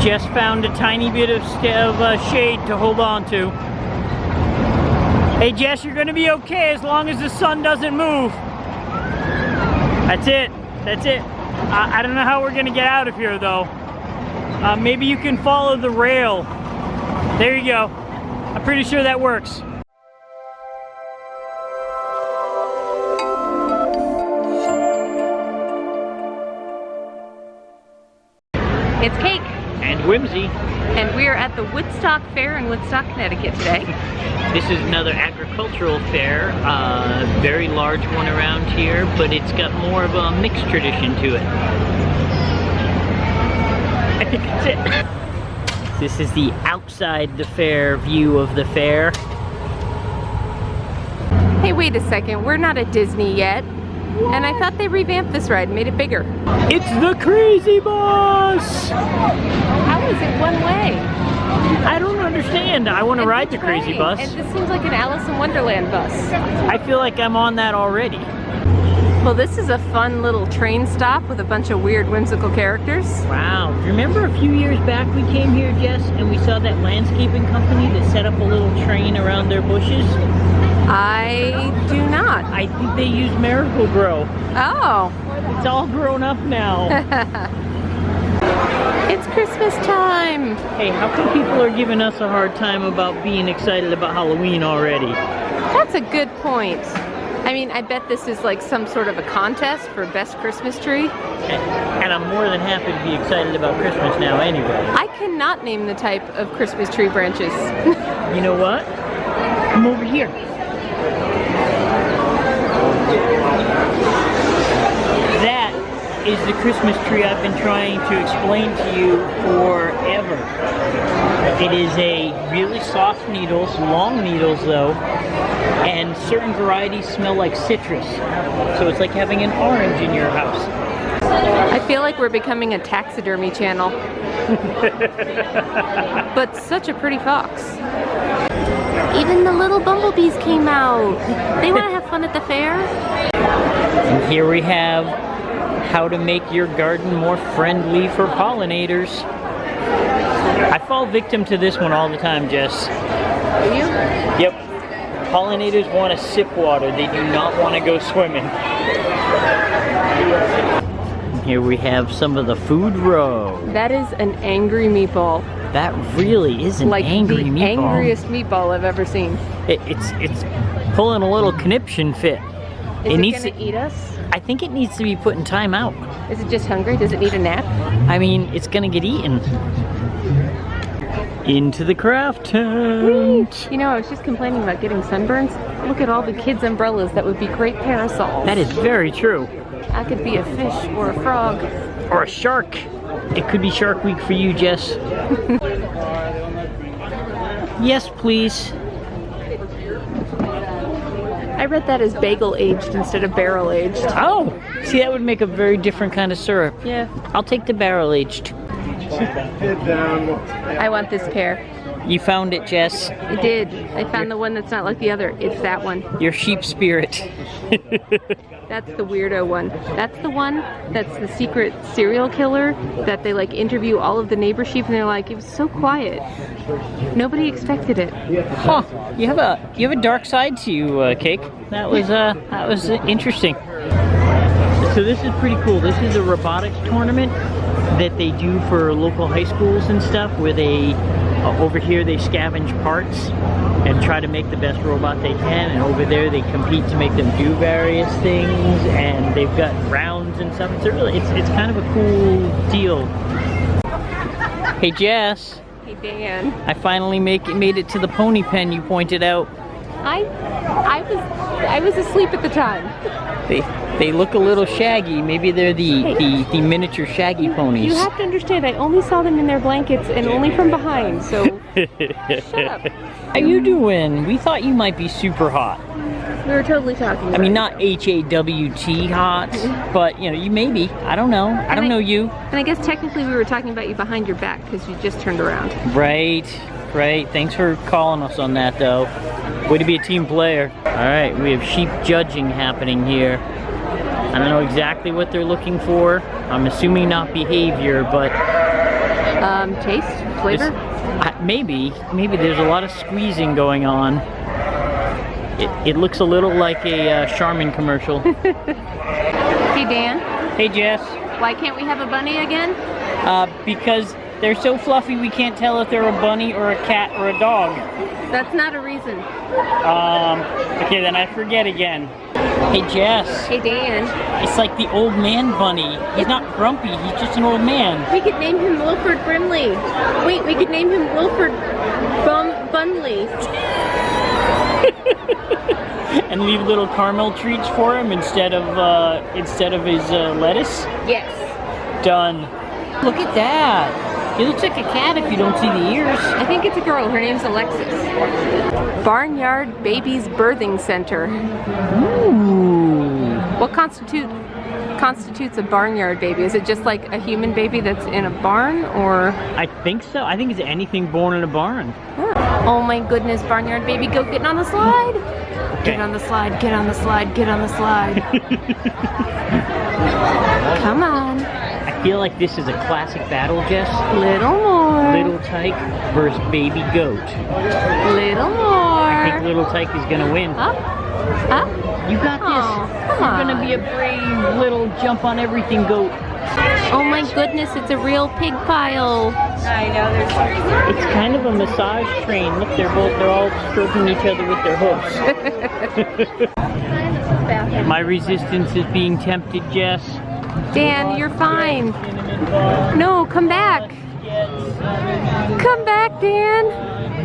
Just found a tiny bit of shade to hold on to. Hey Jess, you're gonna be okay as long as the sun doesn't move. That's it. That's it. I don't know how we're gonna get out of here though. Maybe you can follow the rail. There you go. I'm pretty sure that works. It's Cake. And Whimsy. And we're at the Woodstock Fair in Woodstock, Connecticut today. This is another agricultural fair, very large one around here, but it's got more of a mixed tradition to it. I think that's it. This is the outside the fair view of the fair. Hey, wait a second, we're not at Disney yet. And I thought they revamped this ride and made it bigger. It's the Crazy Bus! How is it one way? I don't understand. I want to ride the Crazy Bus. And this seems like an Alice in Wonderland bus. I feel like I'm on that already. Well, this is a fun little train stop with a bunch of weird, whimsical characters. Wow. Remember a few years back we came here, Jess, and we saw that landscaping company that set up a little train around their bushes? I do not. I think they use Miracle-Gro. Oh. It's all grown up now. It's Christmas time. Hey, how come people are giving us a hard time about being excited about Halloween already? That's a good point. I mean, I bet this is like some sort of a contest for best Christmas tree. And I'm more than happy to be excited about Christmas now anyway. I cannot name the type of Christmas tree branches. You know what? Come over here. That is the Christmas tree I've been trying to explain to you forever. It is a really soft needles, long needles though, and certain varieties smell like citrus. So it's like having an orange in your house. I feel like we're becoming a taxidermy channel. But such a pretty fox. Even the little bumblebees came out. They want to have fun at the fair. And here we have how to make your garden more friendly for pollinators. I fall victim to this one all the time, Jess. Do you? Yep. Pollinators want to sip water. They do not want to go swimming. Here we have some of the food row. That is an angry meatball. That really is an angry meatball. Like the angriest meatball I've ever seen. It's pulling a little conniption fit. Is it gonna eat us? I think it needs to be put in time out. Is it just hungry? Does it need a nap? I mean, it's gonna get eaten. Into the craft tent. Whee! You know, I was just complaining about getting sunburns. Look at all the kids' umbrellas. That would be great parasols. That is very true. I could be a fish or a frog. Or a shark. It could be Shark Week for you, Jess. Yes, please. I read that as bagel aged instead of barrel aged. Oh, see, that would make a very different kind of syrup. Yeah. I'll take the barrel aged. I want this pair. You found it, Jess. I did. I found the one that's not like the other. It's that one. Your sheep spirit. That's the weirdo one. That's the one that's the secret serial killer that they like interview all of the neighbor sheep and they're like, it was so quiet. Nobody expected it. Huh. You have a dark side to you, Cake. That was interesting. So this is pretty cool. This is a robotics tournament that they do for local high schools and stuff, where they over here they scavenge parts and try to make the best robot they can, and over there they compete to make them do various things, and they've got rounds and stuff. It's kind of a cool deal. Hey Jess. Hey Dan. I finally made it to the pony pen you pointed out. I was asleep at the time. They look a little shaggy. Maybe they're the miniature shaggy ponies. You have to understand, I only saw them in their blankets and only from behind, so shut up. How you doing? We thought you might be super hot. We were totally talking about I mean, not H-A-W-T hot, but you know, you may be. I don't know. I don't know you. And I guess technically we were talking about you behind your back because you just turned around. Right. Thanks for calling us on that, though. Way to be a team player. All right, we have sheep judging happening here. I don't know exactly what they're looking for. I'm assuming not behavior, but Taste? Flavor? Maybe there's a lot of squeezing going on. It looks a little like a Charmin commercial. Hey Dan. Hey Jess. Why can't we have a bunny again? Because they're so fluffy we can't tell if they're a bunny or a cat or a dog. That's not a reason. Okay, then I forget again. Hey Jess. Hey Dan. It's like the old man bunny. He's not grumpy, he's just an old man. We could name him Wilford Brimley. Wait, we could name him Wilford Bunley. And leave little caramel treats for him instead of his lettuce? Yes. Done. Look at that. He looks like a cat if you don't see the ears. I think it's a girl. Her name's Alexis. Barnyard Babies Birthing Center. Ooh. What constitutes a barnyard baby? Is it just like a human baby that's in a barn, or? I think so. I think it's anything born in a barn. Oh my goodness, barnyard baby, go get on the slide. Okay. Get on the slide, get on the slide, get on the slide. Come on. I feel like this is a classic battle, Jess. Little more. Little Tyke versus Baby Goat. Little more. I think Little Tyke is gonna win. Up. Up. You got this. Oh, come You're on. gonna be a brave little jump on everything goat. Oh my goodness, it's a real pig pile. I know, It's kind of a massage train. Look, they're all stroking each other with their hooves. My resistance is being tempted, Jess. Dan, you're fine. No, come back. Come back, Dan.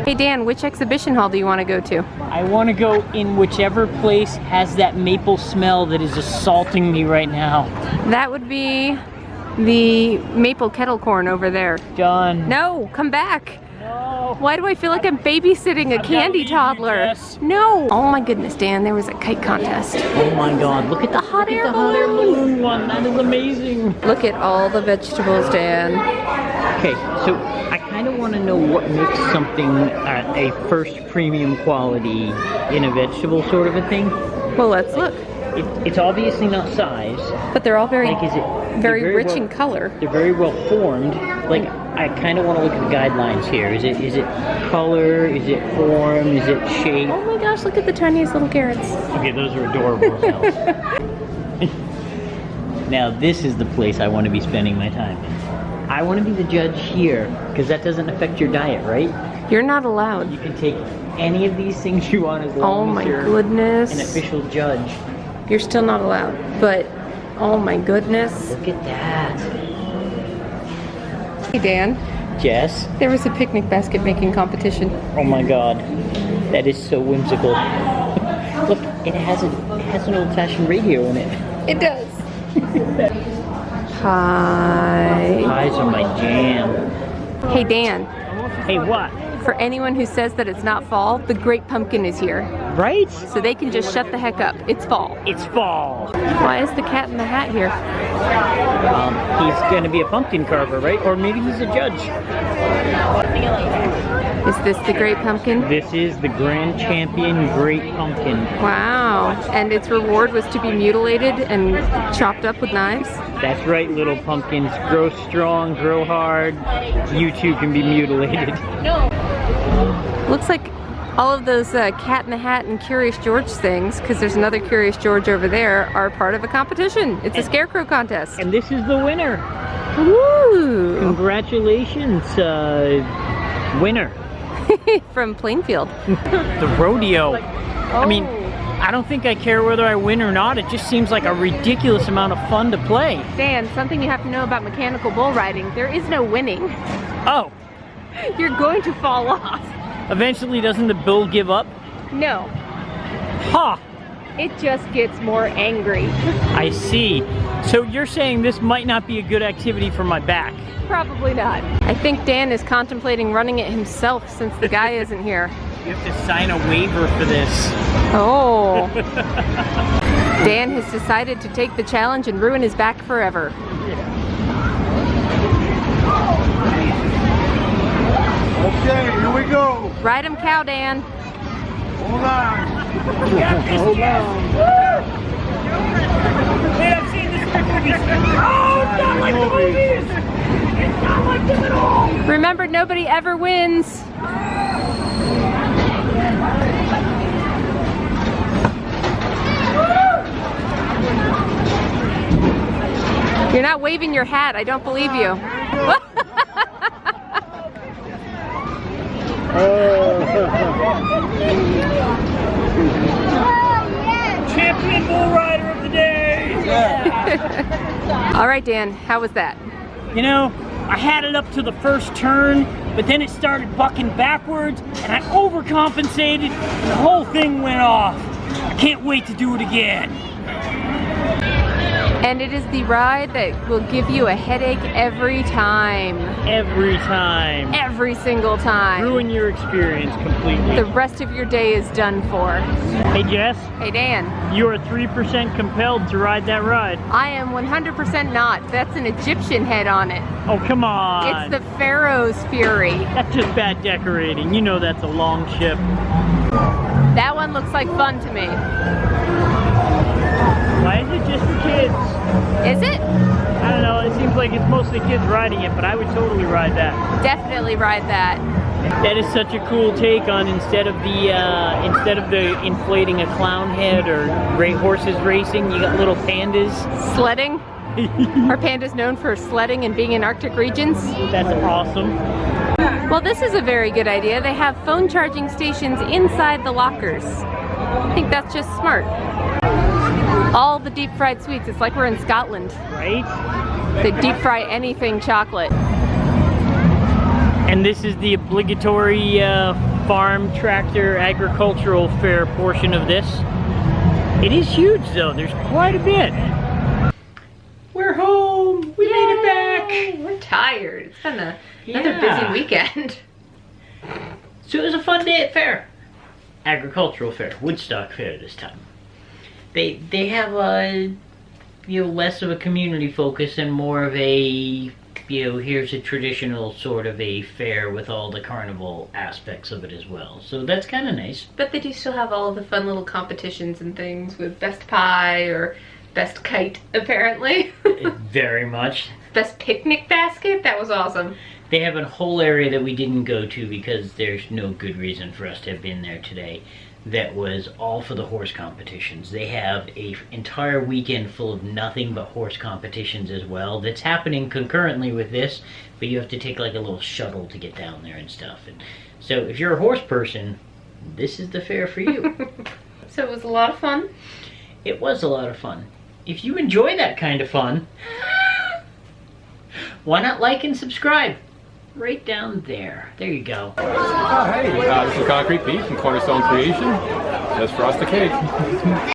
Hey Dan, which exhibition hall do you want to go to? I want to go in whichever place has that maple smell that is assaulting me right now. That would be the maple kettle corn over there. Done. No, come back. No. Why do I feel like I'm babysitting a candy toddler? Jess. No. Oh my goodness, Dan, there was a kite contest. Oh my God! Look at the hot air balloon one. That is amazing. Look at all the vegetables, Dan. Okay, so I kind of want to know what makes something a first premium quality in a vegetable sort of a thing. Well, let's look. It's obviously not size. But they're all very, Like, is it very rich well, in color. They're very well formed. Like, I kind of want to look at the guidelines here. Is it color? Is it form? Is it shape? Oh my gosh, look at the tiniest little carrots. Okay, those are adorable. Now this is the place I want to be spending my time in. I want to be the judge here, because that doesn't affect your diet, right? You're not allowed. You can take any of these things you want as Oh long my as you're goodness. an official judge. You're still not allowed. But, oh my goodness. Look at that. Hey Dan, Jess? there was a picnic basket making competition. Oh my God. That is so whimsical. Look, it has an old-fashioned radio in it. It does. Hi. Eyes are my jam. Hey Dan, Hey, what? for anyone who says that it's not fall, the great pumpkin is here. Right? So they can just shut the heck up. It's fall. It's fall. Why is the cat in the hat here? He's going to be a pumpkin carver, right? Or maybe he's a judge. Is this the great pumpkin? This is the grand champion great pumpkin. Wow. And its reward was to be mutilated and chopped up with knives? That's right, little pumpkins. Grow strong, grow hard. You too can be mutilated. Looks like all of those Cat in the Hat and Curious George things, because there's another Curious George over there, are part of a competition. It's a Scarecrow Contest. And this is the winner. Woo! Congratulations, winner. From Plainfield. The rodeo. I mean, I don't think I care whether I win or not. It just seems like a ridiculous amount of fun to play. Dan, something you have to know about mechanical bull riding, there is no winning. Oh, You're going to fall off. eventually doesn't the bull give up? No, Ha! it just gets more angry. I see. So you're saying this might not be a good activity for my back? Probably not. I think Dan is contemplating running it himself since the guy isn't here. You have to sign a waiver for this. Oh. Dan has decided to take the challenge and ruin his back forever. Okay, here we go. Ride him, cow, Dan. Hold on. Hold on. Hey, I've seen this in the movies. Oh, it's not like the movies! It's not like them at all! Remember, nobody ever wins. You're not waving your hat. I don't believe you. Champion bull rider of the day! All right, Dan, how was that? You know, I had it up to the first turn, but then it started bucking backwards, and I overcompensated, and the whole thing went off. I can't wait to do it again. And it is the ride that will give you a headache every time. Every time. Every single time. Ruin your experience completely. The rest of your day is done for. Hey Jess, Hey Dan, you are 3% compelled to ride that ride. I am 100% not. That's an Egyptian head on it. Oh, come on. It's the Pharaoh's Fury. That's just bad decorating. You know that's a long ship. That one looks like fun to me. Why is it just for kids? Is it? I don't know, it seems like it's mostly kids riding it, but I would totally ride that. Definitely ride that. That is such a cool take on instead of the inflating a clown head or great horses racing, you got little pandas. Sledding. Are pandas known for sledding and being in Arctic regions? That's awesome. Well, this is a very good idea. They have phone charging stations inside the lockers. I think that's just smart. All the deep fried sweets, it's like we're in Scotland. Right? They deep fry anything chocolate. And this is the obligatory farm tractor agricultural fair portion of this. It is huge though, there's quite a bit. We're home! We made it back! We're tired. It's been another busy weekend. So it was a fun day at fair. Agricultural fair, Woodstock Fair this time. They have less of a community focus and more of a, here's a traditional sort of a fair with all the carnival aspects of it as well. So that's kind of nice. But they do still have all of the fun little competitions and things with best pie or best kite, apparently. Very much. Best picnic basket? That was awesome. They have a whole area that we didn't go to because there's no good reason for us to have been there today. That was all for the horse competitions. They have an entire weekend full of nothing but horse competitions as well. That's happening concurrently with this, but you have to take like a little shuttle to get down there and stuff. And so if you're a horse person, this is the fair for you. So it was a lot of fun? It was a lot of fun. If you enjoy that kind of fun, why not like and subscribe? Right down there. There you go. Hey, this is Concrete Beef from Cornerstone Creation. Just Frosted Cake.